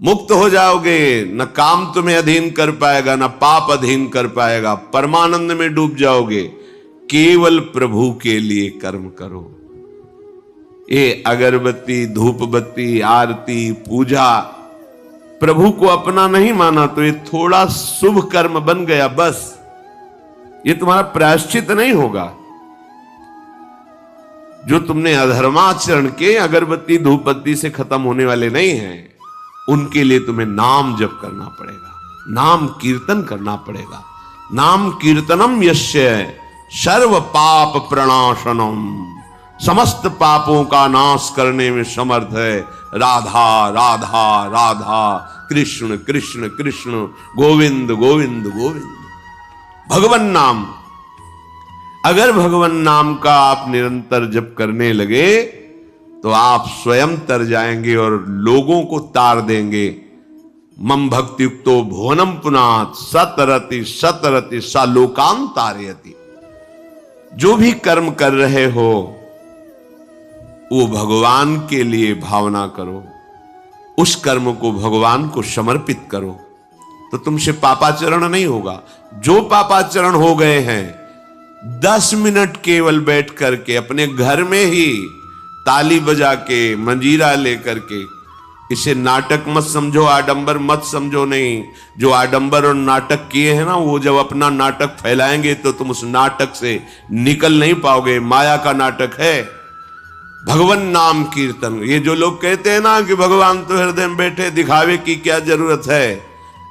मुक्त हो जाओगे, न काम तुम्हें अधीन कर पाएगा, न पाप अधीन कर पाएगा, परमानंद में डूब जाओगे। केवल प्रभु के लिए कर्म करो। ये अगरबत्ती, धूप बत्ती, आरती, पूजा, प्रभु को अपना नहीं माना तो ये थोड़ा शुभ कर्म बन गया, बस ये तुम्हारा प्रायश्चित नहीं होगा। जो तुमने अधर्माचरण के अगरबत्ती धूप बत्ती से खत्म होने वाले नहीं हैं, उनके लिए तुम्हें नाम जप करना पड़ेगा, नाम कीर्तन करना पड़ेगा। नाम कीर्तनम यस्य सर्व पाप प्रणाशनम, समस्त पापों का नाश करने में समर्थ है। राधा राधा राधा, कृष्ण कृष्ण कृष्ण, गोविंद गोविंद गोविंद। भगवन नाम, अगर भगवन नाम का आप निरंतर जप करने लगे तो आप स्वयं तर जाएंगे और लोगों को तार देंगे। मम भक्ति युक्तो भुवनम पुनात सतरति सतरति सा लोकान तारयति। जो भी कर्म कर रहे हो वो भगवान के लिए भावना करो, उस कर्म को भगवान को समर्पित करो, तो तुमसे पापाचरण नहीं होगा। जो पापाचरण हो गए हैं, 10 मिनट केवल बैठ करके अपने घर में ही ताली बजा के, मंजीरा लेकर के, इसे नाटक मत समझो, आडंबर मत समझो। नहीं, जो आडंबर और नाटक किए हैं ना, वो जब अपना नाटक फैलाएंगे तो तुम उस नाटक से निकल नहीं पाओगे। माया का नाटक है। भगवान नाम कीर्तन, ये जो लोग कहते हैं ना कि भगवान तो हृदय में बैठे, दिखावे की क्या जरूरत है।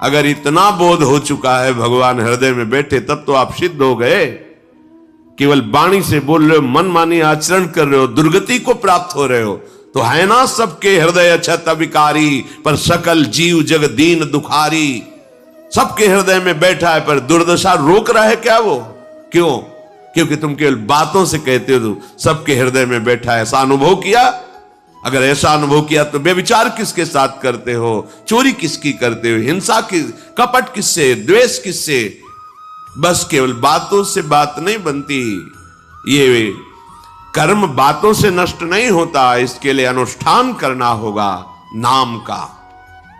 अगर इतना बोध हो चुका है भगवान हृदय में बैठे, तब तो आप सिद्ध हो गए। केवल वाणी से बोल रहे हो, मन मानी आचरण कर रहे हो, दुर्गति को प्राप्त हो रहे हो, तो है ना सबके हृदय अछत अविकारी, पर सकल जीव जग दीन दुखारी। सबके हृदय में बैठा है, पर दुर्दशा रोक रहा है क्या वो? क्यों? क्योंकि तुम केवल बातों से कहते हो तो सबके हृदय में बैठा है। ऐसा अनुभव किया? अगर ऐसा अनुभव किया तो बेविचार किसके साथ करते हो, चोरी किसकी करते हो, हिंसा की, कपट किससे, द्वेष किससे? बस केवल बातों से बात नहीं बनती। ये कर्म बातों से नष्ट नहीं होता, इसके लिए अनुष्ठान करना होगा नाम का।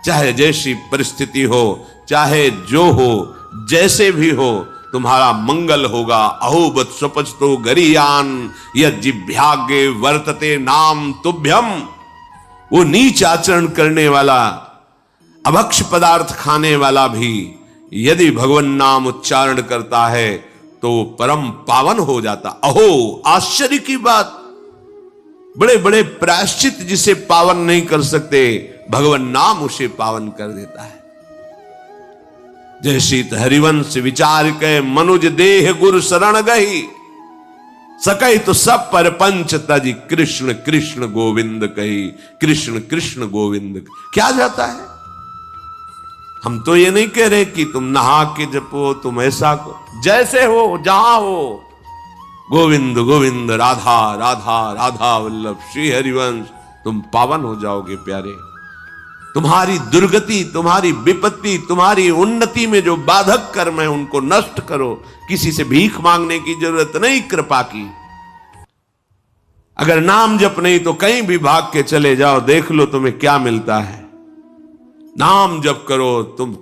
चाहे जैसी परिस्थिति हो, चाहे जो हो, जैसे भी हो, तुम्हारा मंगल होगा। अहोबत स्वपचतो गरियान यज्जिभ्यागे वर्तते नाम तुभ्यम। वो नीच आचरण करने वाला, अभक्ष पदार्थ खाने वाला भी यदि भगवान नाम उच्चारण करता है तो परम पावन हो जाता। अहो, आश्चर्य की बात! बड़े बड़े प्रायश्चित जिसे पावन नहीं कर सकते, भगवान नाम उसे पावन कर देता है। जैसी हरिवंश विचार के मनुज देह गुरु शरण गई, सकई तो सब पर पंच तजी कृष्ण कृष्ण गोविंद कही। कृष्ण कृष्ण गोविंद क्या जाता है? हम तो ये नहीं कह रहे कि तुम नहा के जपो, तुम ऐसा को, जैसे हो, जहां हो, गोविंद गोविंद, राधा राधा राधा वल्लभ श्री हरिवंश, तुम पावन हो जाओगे प्यारे। तुम्हारी दुर्गति, तुम्हारी विपत्ति, तुम्हारी उन्नति में जो बाधक कर्म है उनको नष्ट करो। किसी से भीख मांगने की जरूरत नहीं, कृपा की। अगर नाम जप नहीं तो कहीं भी भाग के चले जाओ, देख लो तुम्हें क्या मिलता है। नाम जप करो, तुम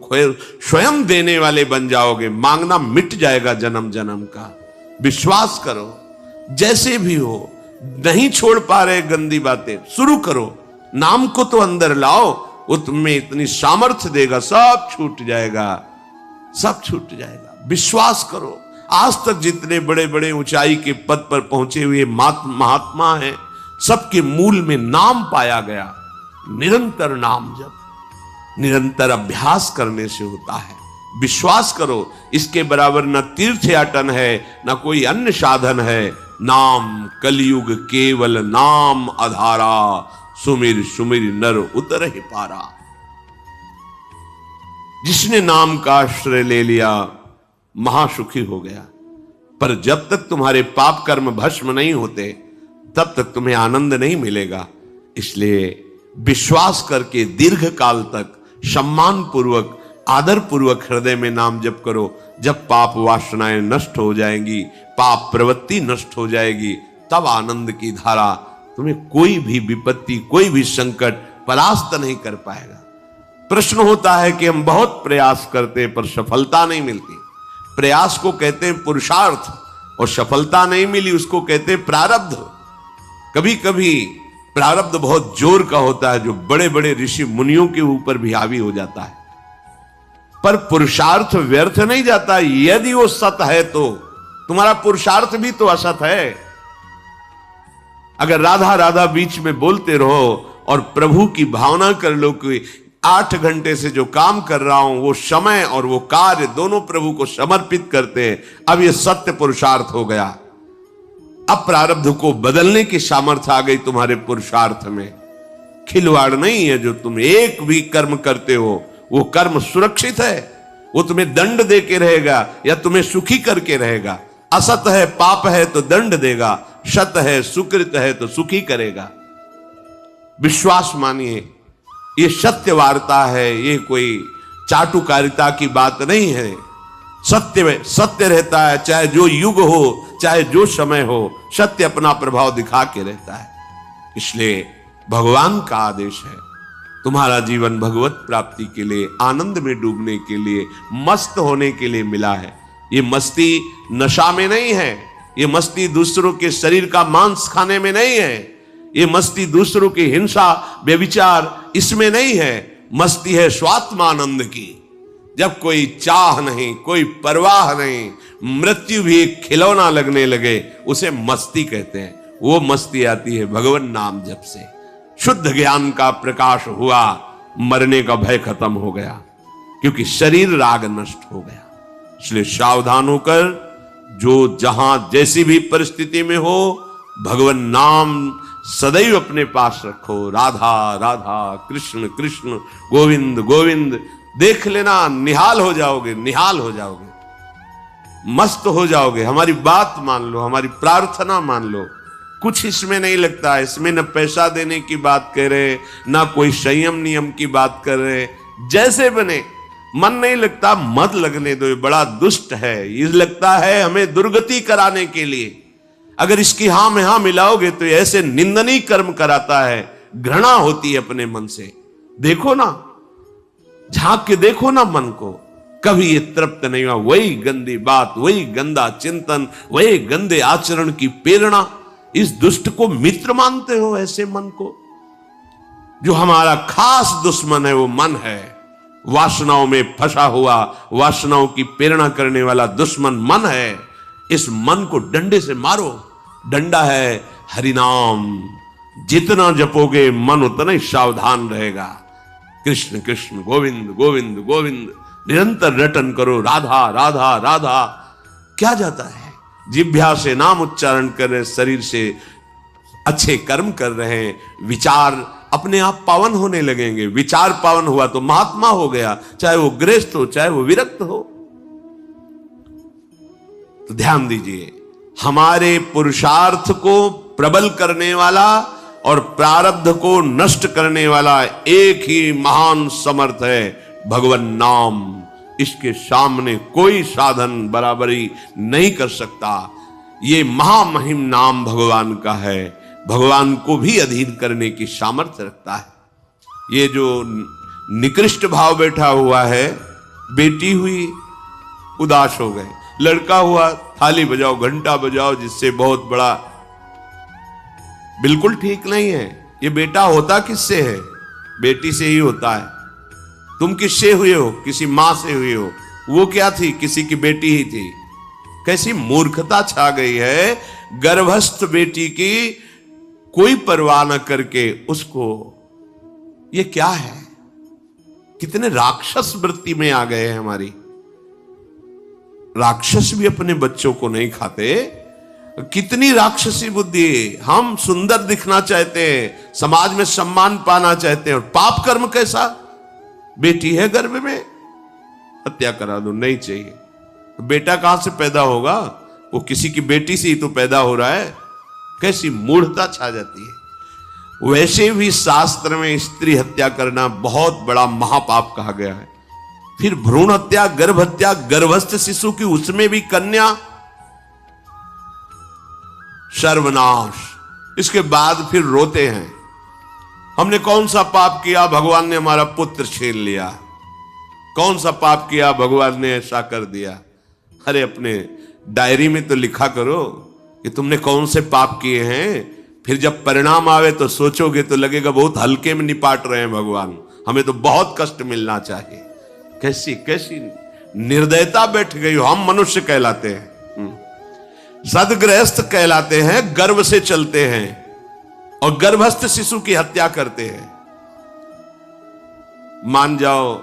स्वयं देने वाले बन जाओगे। मांगना मिट जाएगा जन्म जन्म का। विश्वास करो, जैसे भी हो। नहीं छोड़ पा रहे गंदी बातें, शुरू करो। नाम को तो अंदर लाओ, वो तुम्हें इतनी सामर्थ्य देगा, सब छूट जाएगा, सब छूट जाएगा। विश्वास करो। आज तक जितने बड़े बड़े ऊंचाई के पद पर पहुंचे हुए महात्मा हैं, सबके मूल में नाम पाया गया। निरंतर नाम जप, निरंतर अभ्यास करने से होता है। विश्वास करो, इसके बराबर न तीर्थ याटन है, न कोई अन्य साधन है। नाम कलयुग केवल नाम आधारा, सुमिर सुमिर नर उतर ही पारा। जिसने नाम का आश्रय ले लिया महासुखी हो गया। पर जब तक तुम्हारे पाप कर्म भस्म नहीं होते, तब तक तुम्हें आनंद नहीं मिलेगा। इसलिए विश्वास करके दीर्घ काल तक सम्मान पूर्वक, आदर पूर्वक हृदय में नाम जप करो। जब पाप वासनाएं नष्ट हो जाएंगी, पाप प्रवृत्ति नष्ट हो जाएगी, तब आनंद की धारा, तुम्हें कोई भी विपत्ति, कोई भी संकट परास्त नहीं कर पाएगा। प्रश्न होता है कि हम बहुत प्रयास करते हैं पर सफलता नहीं मिलती। प्रयास को कहते हैं पुरुषार्थ, और सफलता नहीं मिली उसको कहते हैं प्रारब्ध। कभी कभी प्रारब्ध बहुत जोर का होता है, जो बड़े बड़े ऋषि मुनियों के ऊपर भी हावी हो जाता है, पर पुरुषार्थ व्यर्थ नहीं जाता। यदि वो सत है तो तुम्हारा पुरुषार्थ भी तो असत है। अगर राधा राधा बीच में बोलते रहो और प्रभु की भावना कर लो कि 8 घंटे से जो काम कर रहा हूं वो समय और वो कार्य दोनों प्रभु को समर्पित करते हैं, अब ये सत्य पुरुषार्थ हो गया। अब प्रारब्ध को बदलने की सामर्थ्य आ गई तुम्हारे पुरुषार्थ में। खिलवाड़ नहीं है। जो तुम एक भी कर्म करते हो वो कर्म सुरक्षित है, वो तुम्हें दंड दे के रहेगा या तुम्हें सुखी करके रहेगा। असत है, पाप है तो दंड देगा, सत है, सुकृत है तो सुखी करेगा। विश्वास मानिए, ये सत्य वार्ता है, ये कोई चाटुकारिता की बात नहीं है। सत्य सत्य रहता है, चाहे जो युग हो, चाहे जो समय हो, सत्य अपना प्रभाव दिखा के रहता है। इसलिए भगवान का आदेश है, तुम्हारा जीवन भगवत प्राप्ति के लिए, आनंद में डूबने के लिए, मस्त होने के लिए मिला है। ये मस्ती नशा में नहीं है, ये मस्ती दूसरों के शरीर का मांस खाने में नहीं है, ये मस्ती दूसरों की हिंसा व्यभिचार इसमें नहीं है। मस्ती है स्वात्मानंद की। जब कोई चाह नहीं, कोई परवाह नहीं, मृत्यु भी एक खिलौना लगने लगे, उसे मस्ती कहते हैं। वो मस्ती आती है भगवान नाम जप से। शुद्ध ज्ञान का प्रकाश हुआ, मरने का भय खत्म हो गया, क्योंकि शरीर राग नष्ट हो गया। इसलिए सावधान होकर जो जहां जैसी भी परिस्थिति में हो, भगवान नाम सदैव अपने पास रखो। राधा राधा, कृष्ण कृष्ण, गोविंद गोविंद। देख लेना, निहाल हो जाओगे, निहाल हो जाओगे, मस्त हो जाओगे। हमारी बात मान लो, हमारी प्रार्थना मान लो। कुछ इसमें नहीं लगता, इसमें न पैसा देने की बात कह रहे, ना कोई संयम नियम की बात कर रहे। जैसे बने, मन नहीं लगता, मत लगने दो, ये बड़ा दुष्ट है। ये लगता है हमें दुर्गति कराने के लिए। अगर इसकी हां में हां मिलाओगे तो ऐसे निंदनीय कर्म कराता है, घृणा होती है अपने मन से। देखो ना, झांक के देखो ना मन को, कभी ये तृप्त नहीं हुआ। वही गंदी बात, वही गंदा चिंतन, वही गंदे आचरण की प्रेरणा। इस दुष्ट को मित्र मानते हो, ऐसे मन को? जो हमारा खास दुश्मन है वो मन है। वासनाओं में फंसा हुआ, वासनाओं की प्रेरणा करने वाला दुश्मन मन है। इस मन को डंडे से मारो। डंडा है हरिनाम। जितना जपोगे मन उतना ही सावधान रहेगा। कृष्ण कृष्ण, गोविंद गोविंद गोविंद, निरंतर रटन करो। राधा राधा राधा। क्या जाता है? जिह्वा से नाम उच्चारण कर रहे, शरीर से अच्छे कर्म कर रहे हैं, विचार अपने आप पावन होने लगेंगे। विचार पावन हुआ तो महात्मा हो गया, चाहे वो गृहस्थ हो, चाहे वो विरक्त हो। तो ध्यान दीजिए, हमारे पुरुषार्थ को प्रबल करने वाला और प्रारब्ध को नष्ट करने वाला एक ही महान समर्थ है, भगवान नाम। इसके सामने कोई साधन बराबरी नहीं कर सकता। ये महामहिम नाम भगवान का है, भगवान को भी अधीन करने की सामर्थ्य रखता है। ये जो निकृष्ट भाव बैठा हुआ है, बेटी हुई उदास हो गए, लड़का हुआ थाली बजाओ, घंटा बजाओ, जिससे बहुत बड़ा, बिल्कुल ठीक नहीं है। ये बेटा होता किससे है? बेटी से ही होता है। तुम किससे हुए हो? किसी मां से हुए हो। वो क्या थी? किसी की बेटी ही थी। कैसी मूर्खता छा गई है, गर्भस्थ बेटी की कोई परवाह न करके उसको। ये क्या है? कितने राक्षस वृत्ति में आ गए हैं हमारी। राक्षस भी अपने बच्चों को नहीं खाते। कितनी राक्षसी बुद्धि। हम सुंदर दिखना चाहते हैं, समाज में सम्मान पाना चाहते हैं, और पाप कर्म कैसा? बेटी है गर्भ में, हत्या करा दो, नहीं चाहिए। तो बेटा कहां से पैदा होगा? वो किसी की बेटी से ही तो पैदा हो रहा है। कैसी मूढ़ता छा जाती है। वैसे भी शास्त्र में स्त्री हत्या करना बहुत बड़ा महापाप कहा गया है। फिर भ्रूण हत्या, गर्भ हत्या, गर्भस्थ शिशु की, उसमें भी कन्या, सर्वनाश। इसके बाद फिर रोते हैं। हमने कौन सा पाप किया, भगवान ने हमारा पुत्र छीन लिया। कौन सा पाप किया, भगवान ने ऐसा कर दिया। अरे अपने डायरी में तो लिखा करो कि तुमने कौन से पाप किए हैं। फिर जब परिणाम आवे तो सोचोगे तो लगेगा बहुत हल्के में निपाट रहे हैं भगवान, हमें तो बहुत कष्ट मिलना चाहिए। कैसी कैसी निर्दयता बैठ गई हो। हम मनुष्य कहलाते हैं, सदगृहस्थ कहलाते हैं, गर्व से चलते हैं और गर्भस्थ शिशु की हत्या करते हैं। मान जाओ,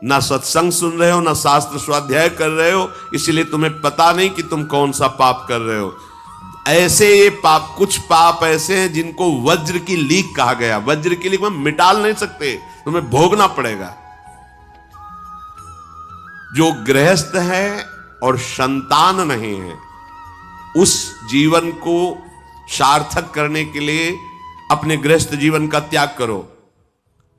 ना सत्संग सुन रहे हो, ना शास्त्र स्वाध्याय कर रहे हो, इसलिए तुम्हें पता नहीं कि तुम कौन सा पाप कर रहे हो। ऐसे ये पाप, कुछ पाप ऐसे हैं जिनको वज्र की लीक कहा गया। वज्र की लीक में मिटाल नहीं सकते, तुम्हें भोगना पड़ेगा। जो गृहस्थ है और संतान नहीं है, उस जीवन को सार्थक करने के लिए अपने गृहस्थ जीवन का त्याग करो,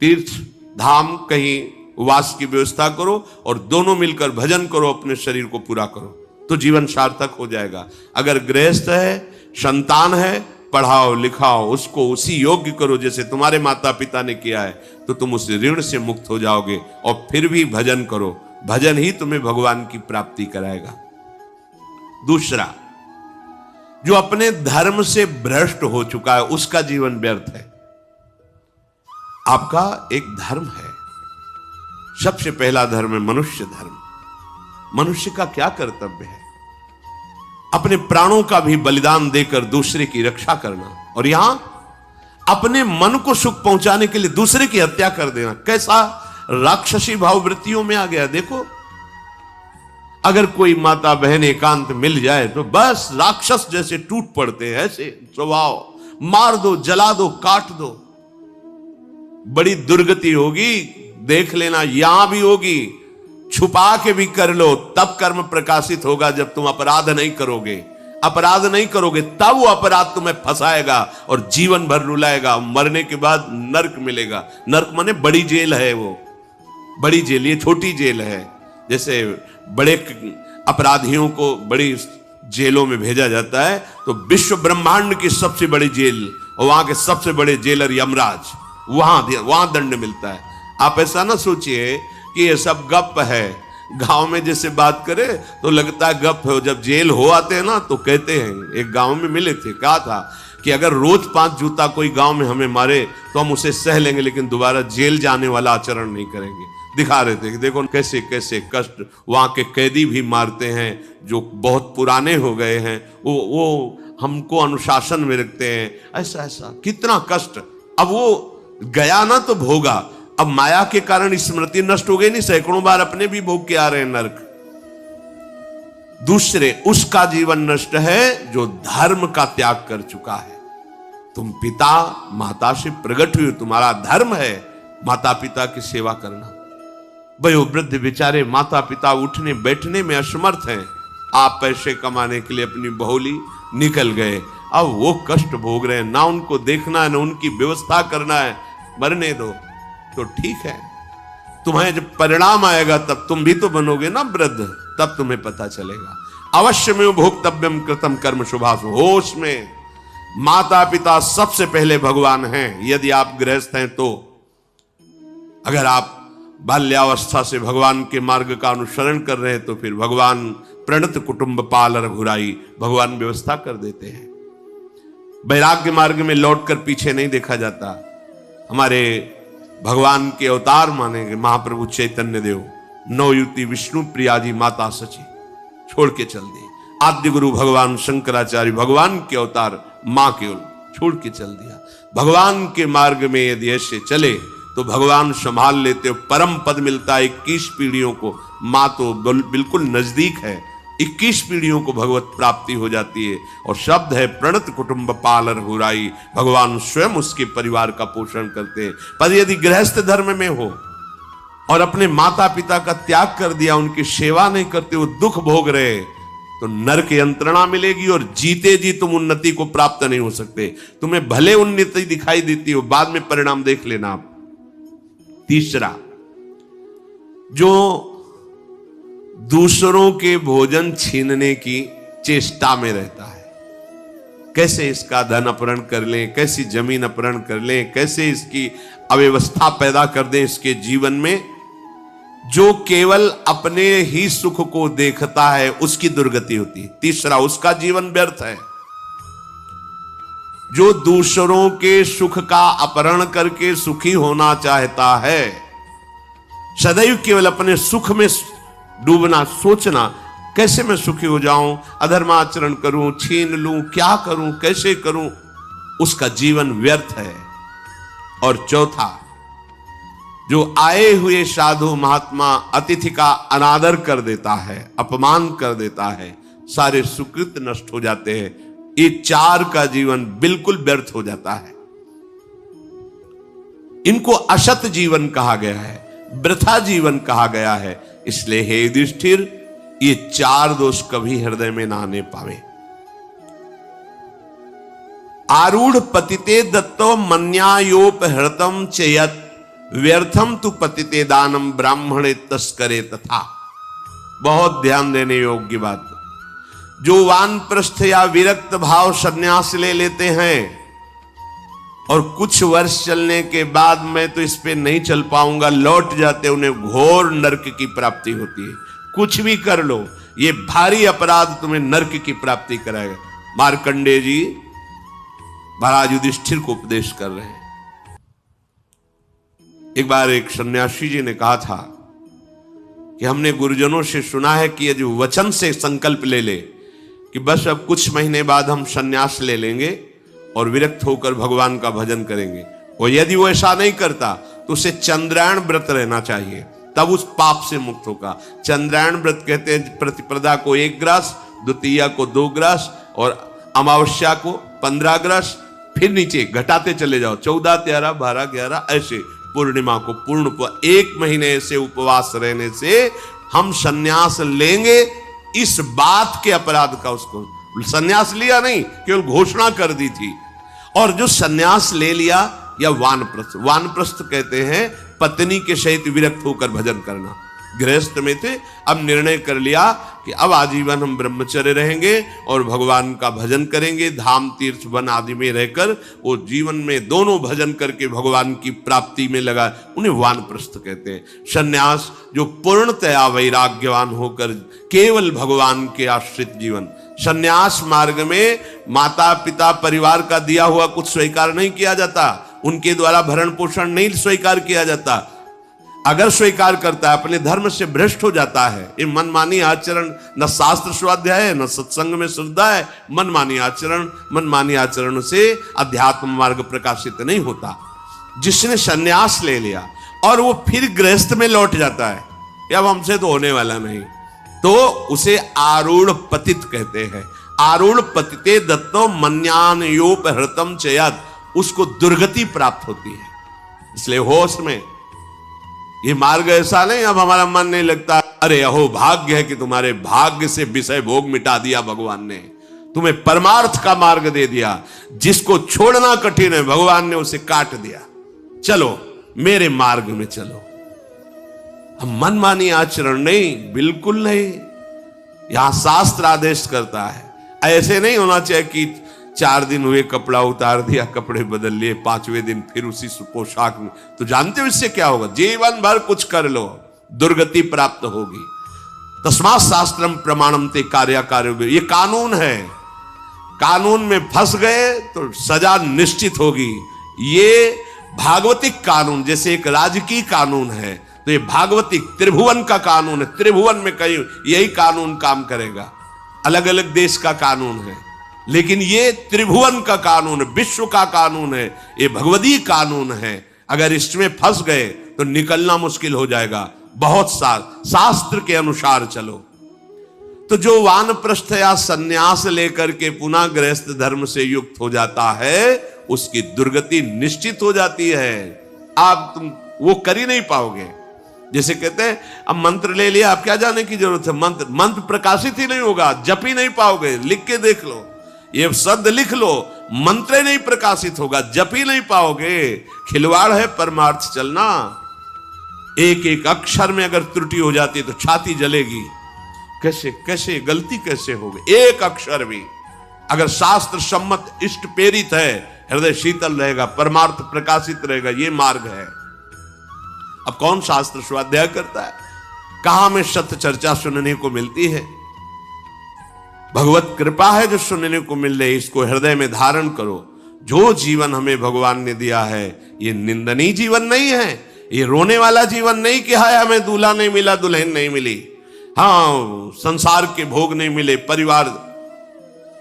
तीर्थ धाम कहीं वास की व्यवस्था करो और दोनों मिलकर भजन करो, अपने शरीर को पूरा करो, तो जीवन सार्थक हो जाएगा। अगर गृहस्थ है, संतान है, पढ़ाओ लिखाओ, उसको उसी योग्य करो जैसे तुम्हारे माता पिता ने किया है, तो तुम उस ऋण से मुक्त हो जाओगे। और फिर भी भजन करो, भजन ही तुम्हें भगवान की प्राप्ति कराएगा। दूसरा, जो अपने धर्म से भ्रष्ट हो चुका है, उसका जीवन व्यर्थ है। आपका एक धर्म है, सबसे पहला धर्म है मनुष्य धर्म। मनुष्य का क्या कर्तव्य है? अपने प्राणों का भी बलिदान देकर दूसरे की रक्षा करना, और यहां अपने मन को सुख पहुंचाने के लिए दूसरे की हत्या कर देना। कैसा राक्षसी भाव वृत्तियों में आ गया। देखो, अगर कोई माता बहन एकांत मिल जाए तो बस राक्षस जैसे टूट पड़ते हैं। ऐसे स्वभाव, मार दो, जला दो, काट दो। बड़ी दुर्गति होगी, देख लेना, यहां भी होगी। छुपा के भी कर लो, तब कर्म प्रकाशित होगा। जब तुम अपराध नहीं करोगे, अपराध नहीं करोगे, तब वो अपराध तुम्हें फंसाएगा और जीवन भर रुलाएगा। मरने के बाद नर्क मिलेगा। नर्क माने बड़ी जेल है, वो बड़ी जेल, ये छोटी जेल है। जैसे बड़े अपराधियों को बड़ी जेलों में भेजा जाता है, तो विश्व ब्रह्मांड की सबसे बड़ी जेल और वहां के सबसे बड़े जेलर यमराज, वहां दंड मिलता है। आप ऐसा ना सोचिए कि ये सब गप है। गांव में जैसे बात करे तो लगता है गप है। जब जेल हो आते हैं ना तो कहते हैं, एक गांव में मिले थे, कहा था कि अगर रोज 5 जूता कोई गांव में हमें मारे तो हम उसे सह लेंगे, लेकिन दोबारा जेल जाने वाला आचरण नहीं करेंगे। दिखा रहे थे कि देखो कैसे कैसे कष्ट वहां के कैदी भी मारते हैं जो बहुत पुराने हो गए हैं। वो हमको अनुशासन में रखते हैं। ऐसा ऐसा कितना कष्ट। अब वो गया ना तो भोगा, अब माया के कारण स्मृति नष्ट हो गई नहीं, सैकड़ों बार अपने भी भोग के आ रहे हैं नरक। दूसरे, उसका जीवन नष्ट है जो धर्म का त्याग कर चुका है। तुम पिता माता से प्रकट हुए, तुम्हारा धर्म है माता पिता की सेवा करना। वयोवृद्ध बेचारे माता पिता उठने बैठने में असमर्थ हैं। आप पैसे कमाने के लिए अपनी बहुली निकल गए, अब वो कष्ट भोग रहे हैं। ना उनको देखना है, ना उनकी व्यवस्था करना है। मरने दो तो ठीक है, तुम्हें जब परिणाम आएगा तब तुम भी तो बनोगे ना वृद्ध, तब तुम्हें पता चलेगा। अवश्य में भोक्तव्यम कृतम कर्म शुभाशु। होश में माता पिता सबसे पहले भगवान हैं, यदि आप गृहस्थ हैं तो। अगर आप बाल्यावस्था से भगवान के मार्ग का अनुसरण कर रहे हैं तो फिर भगवान प्रणत कुटुंब पाल रघुराई, भगवान व्यवस्था कर देते हैं। वैराग्य मार्ग में लौटकर पीछे नहीं देखा जाता। हमारे भगवान के अवतार माने गए महाप्रभु चैतन्य देव, नवयुति विष्णु प्रिया जी माता सची छोड़ के चल दिए। आद्य गुरु भगवान शंकराचार्य भगवान के अवतार मां केवल छोड़ के चल दिया। भगवान के मार्ग में यदि ऐसे चले तो भगवान संभाल लेते हो, परम पद मिलता है 21 पीढ़ियों को। मां तो बिल्कुल नजदीक है, 21 पीढ़ियों को भगवत प्राप्ति हो जाती है। और शब्द है प्रणत कुटुंब पाल रघुराई, भगवान स्वयं उसके परिवार का पोषण करते हैं। पर यदि गृहस्थ धर्म में हो और अपने माता पिता का त्याग कर दिया, उनकी सेवा नहीं करते, वो दुख भोग रहे, तो नरक यंत्रणा मिलेगी और जीते जी तुम उन्नति को प्राप्त नहीं हो सकते। तुम्हें भले उन्नति दिखाई देती हो, बाद में परिणाम देख लेना आप। तीसरा, जो दूसरों के भोजन छीनने की चेष्टा में रहता है, कैसे इसका धन अपहरण कर लें, कैसी जमीन अपहरण कर लें, कैसे इसकी अव्यवस्था पैदा कर दें इसके जीवन में। जो केवल अपने ही सुख को देखता है उसकी दुर्गति होती है। तीसरा, उसका जीवन व्यर्थ है। जो दूसरों के सुख का अपहरण करके सुखी होना चाहता है, सदैव केवल अपने सुख में डूबना, सोचना कैसे मैं सुखी हो जाऊं, अधर्माचरण करूं, छीन लूं, क्या करूं, कैसे करूं, उसका जीवन व्यर्थ है। और चौथा, जो आए हुए साधु महात्मा अतिथि का अनादर कर देता है, अपमान कर देता है, सारे सुकृत नष्ट हो जाते हैं। ये चार का जीवन बिल्कुल व्यर्थ हो जाता है। इनको असत जीवन कहा गया है, वृथा जीवन कहा गया है। इसलिए हे युधिष्ठिर, ये चार दोष कभी हृदय में ना आने पावे। आरूढ़ पतिते दत्तो मन्यायोपहृतम चेयत व्यर्थम तु पतिते दानम ब्राह्मणे तस्करे तथा। बहुत ध्यान देने योग्य बात। जो वानप्रस्थ या विरक्त भाव संन्यास ले लेते हैं और कुछ वर्ष चलने के बाद मैं तो इस पे नहीं चल पाऊंगा लौट जाते, उन्हें घोर नरक की प्राप्ति होती है। कुछ भी कर लो, ये भारी अपराध तुम्हें नरक की प्राप्ति कराएगा। मार्कंडेय जी महाराज युधिष्ठिर को उपदेश कर रहे हैं। एक बार एक सन्यासी जी ने कहा था कि हमने गुरुजनों से सुना है कि यदि वचन से संकल्प ले ले कि बस अब कुछ महीने बाद हम सन्यास ले लेंगे और विरक्त होकर भगवान का भजन करेंगे, और यदि वो ऐसा नहीं करता तो उसे चंद्रायण व्रत रहना चाहिए, तब उस पाप से मुक्त होगा। चंद्रायण व्रत कहते हैं प्रतिपदा को 1 ग्रास, द्वितीया को 2 ग्रास और अमावस्या को 15 ग्रास, फिर नीचे घटाते चले जाओ 14, 13, 12, 11 ऐसे पूर्णिमा को पूर्ण 1 महीने से उपवास रहने से हम सन्यास लेंगे। इस बात के अपराध का उसको सन्यास लिया नहीं, केवल घोषणा कर दी थी। और जो सन्यास ले लिया या वानप्रस्थ, वानप्रस्थ कहते हैं पत्नी के सहित विरक्त होकर भजन करना। गृहस्थ में थे, अब निर्णय कर लिया कि अब आजीवन हम ब्रह्मचर्य रहेंगे और भगवान का भजन करेंगे। धाम तीर्थ वन आदि में रहकर वो जीवन में दोनों भजन करके भगवान की प्राप्ति में लगा, उन्हें वानप्रस्थ कहते हैं। सन्यास जो पूर्णतया वैराग्यवान होकर केवल भगवान के आश्रित जीवन। सन्यास मार्ग में माता पिता परिवार का दिया हुआ कुछ स्वीकार नहीं किया जाता, उनके द्वारा भरण पोषण नहीं स्वीकार किया जाता। अगर स्वीकार करता है अपने धर्म से भ्रष्ट हो जाता है। ये मनमानी आचरण, न शास्त्र स्वाध्याय है न सत्संग में श्रद्धा है। मनमानी आचरण से अध्यात्म मार्ग प्रकाशित नहीं होता। जिसने सन्यास ले लिया और वो फिर गृहस्थ में लौट जाता है, अब हमसे तो होने वाला नहीं, तो उसे आरूढ़ पतित कहते हैं। आरूढ़ पतिते दत्तो मन्यानयोपहृतम चयत, उसको दुर्गति प्राप्त होती है। इसलिए होश में, ये मार्ग ऐसा नहीं अब हमारा मन नहीं लगता, अरे अहो भाग्य है कि तुम्हारे भाग्य से विषय भोग मिटा दिया भगवान ने, तुम्हें परमार्थ का मार्ग दे दिया। जिसको छोड़ना कठिन है भगवान ने उसे काट दिया, चलो मेरे मार्ग में चलो। हम मनमानी आचरण नहीं, बिल्कुल नहीं। यहां शास्त्र आदेश करता है, ऐसे नहीं होना चाहिए कि 4 दिन हुए कपड़ा उतार दिया, कपड़े बदल लिए, 5वें दिन फिर उसी पोशाक में। तो जानते हो इससे क्या होगा? जीवन भर कुछ कर लो, दुर्गति प्राप्त होगी। तस्मात् शास्त्रम प्रमाणम ते कार्य, ये कानून है। कानून में फंस गए तो सजा निश्चित होगी। ये भागवतिक कानून, जैसे एक राजकीय कानून है, तो ये भागवतिक त्रिभुवन का कानून है। त्रिभुवन में कहीं यही कानून काम करेगा। अलग अलग देश का कानून है, लेकिन ये त्रिभुवन का कानून है, विश्व का कानून है, ये भगवदीय कानून है। अगर इसमें फंस गए तो निकलना मुश्किल हो जाएगा। बहुत शास्त्र के अनुसार चलो। तो जो वानप्रस्थ या सन्यास लेकर के पुनः गृहस्थ धर्म से युक्त हो जाता है, उसकी दुर्गति निश्चित हो जाती है। आप तुम वो कर ही नहीं पाओगे। जैसे कहते हैं अब मंत्र ले लिया, आप क्या जाने की जरूरत है? मंत्र प्रकाशित ही नहीं होगा, जप ही नहीं पाओगे। लिख के देख लो, ये शब्द लिख लो, मंत्र नहीं प्रकाशित होगा, जप ही नहीं पाओगे। खिलवाड़ है परमार्थ चलना। एक एक अक्षर में अगर त्रुटि हो जाती है तो छाती जलेगी। कैसे गलती कैसे होगी? एक अक्षर भी अगर शास्त्र सम्मत इष्ट प्रेरित है, हृदय शीतल रहेगा, परमार्थ प्रकाशित रहेगा, ये मार्ग है। अब कौन शास्त्र स्वाध्याय करता है? कहां में सत्य चर्चा सुनने को मिलती है? भगवत कृपा है जो सुनने को मिल रही, इसको हृदय में धारण करो। जो जीवन हमें भगवान ने दिया है ये निंदनीय जीवन नहीं है, ये रोने वाला जीवन नहीं कि हाय हमें दूल्हा नहीं मिला, दुल्हन नहीं मिली, हाँ संसार के भोग नहीं मिले, परिवार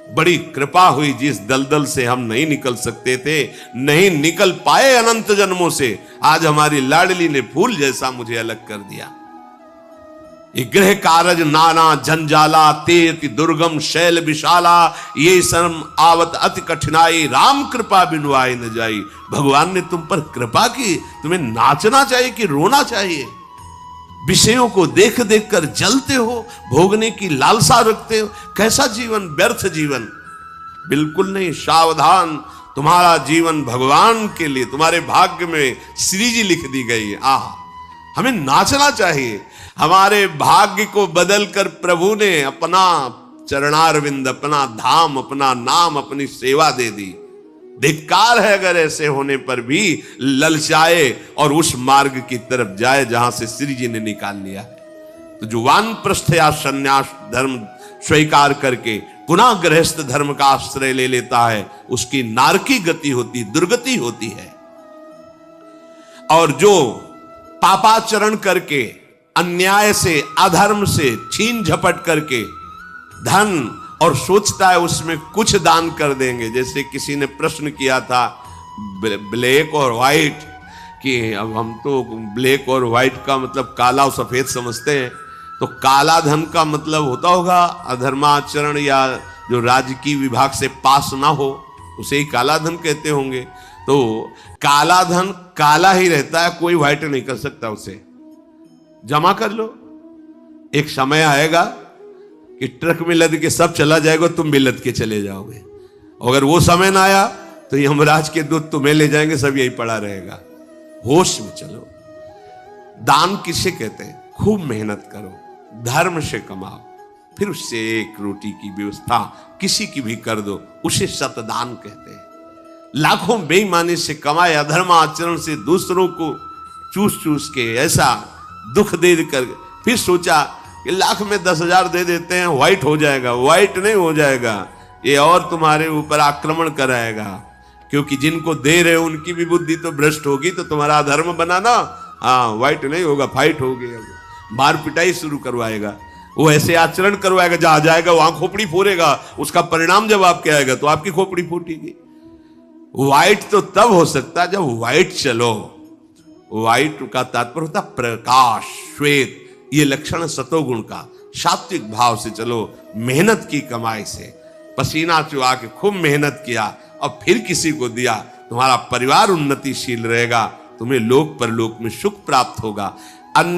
बड़ी कृपा हुई जिस दलदल से हम नहीं निकल सकते थे, नहीं निकल पाए अनंत जन्मों से, आज हमारी लाडली ने फूल जैसा मुझे अलग कर दिया। ये गृह कारज नाना जंजाला, ते अति दुर्गम शैल विशाला, ये शर्म आवत अति कठिनाई, राम कृपा बिनु आए न जाई। भगवान ने तुम पर कृपा की, तुम्हें नाचना चाहिए कि रोना चाहिए? विषयों को देख देख कर जलते हो, भोगने की लालसा रखते हो, कैसा जीवन, व्यर्थ जीवन। बिल्कुल नहीं, सावधान, तुम्हारा जीवन भगवान के लिए, तुम्हारे भाग्य में श्री जी लिख दी गई है। आह, हमें नाचना चाहिए। हमारे भाग्य को बदलकर प्रभु ने अपना चरणारविंद, अपना धाम, अपना नाम, अपनी सेवा दे दी। धिक्कार है अगर ऐसे होने पर भी ललचाए और उस मार्ग की तरफ जाए जहां से श्री जी ने निकाल लिया है। तो जो वानप्रस्थ या संन्यास धर्म स्वीकार करके पुनः गृहस्थ धर्म का आश्रय ले लेता है, उसकी नारकी गति होती, दुर्गति होती है। और जो पापाचरण करके, अन्याय से, अधर्म से छीन झपट करके धन और सोचता है उसमें कुछ दान कर देंगे, जैसे किसी ने प्रश्न किया था ब्लैक और व्हाइट, कि अब हम तो ब्लैक और व्हाइट का मतलब काला और सफेद समझते हैं, तो काला धन का मतलब होता होगा अधर्माचरण या जो राजकीय विभाग से पास ना हो, उसे ही काला धन कहते होंगे। तो काला धन काला ही रहता है, कोई व्हाइट नहीं कर सकता उसे। जमा कर लो, एक समय आएगा कि ट्रक में लद के सब चला जाएगा, तुम भी लद के चले जाओगे। अगर वो समय ना आया तो यमराज के दूत तुम्हें ले जाएंगे, सब यही पड़ा रहेगा। होश में चलो। दान किसे कहते हैं? खूब मेहनत करो, धर्म से कमाओ, फिर उससे एक रोटी की व्यवस्था किसी की भी कर दो, उसे शतदान कहते हैं। लाखों बेईमानी से कमाए, अधर्म आचरण से दूसरों को चूस चूस के ऐसा दुख दे कर फिर सोचा कि लाख में 10,000 दे देते हैं, व्हाइट हो जाएगा। व्हाइट नहीं हो जाएगा, ये और तुम्हारे ऊपर आक्रमण कराएगा, क्योंकि जिनको दे रहे हो उनकी भी बुद्धि तो भ्रष्ट होगी, तो तुम्हारा धर्म बनाना, हाँ व्हाइट नहीं होगा, फाइट होगी। मार पिटाई शुरू करवाएगा, वो ऐसे आचरण करवाएगा, जहां जाएगा वहां खोपड़ी फोड़ेगा, उसका परिणाम जब आपके आएगा तो आपकी खोपड़ी फूटेगी। व्हाइट तो तब हो सकता है जब व्हाइट चलो। व्हाइट का तात्पर्य होता प्रकाश, श्वेत, ये लक्षण सतोगुण का। सात्विक भाव से चलो, मेहनत की कमाई से, पसीना चुहा के खूब मेहनत किया और फिर किसी को दिया, तुम्हारा परिवार उन्नतिशील रहेगा, तुम्हें लोक परलोक में सुख प्राप्त होगा।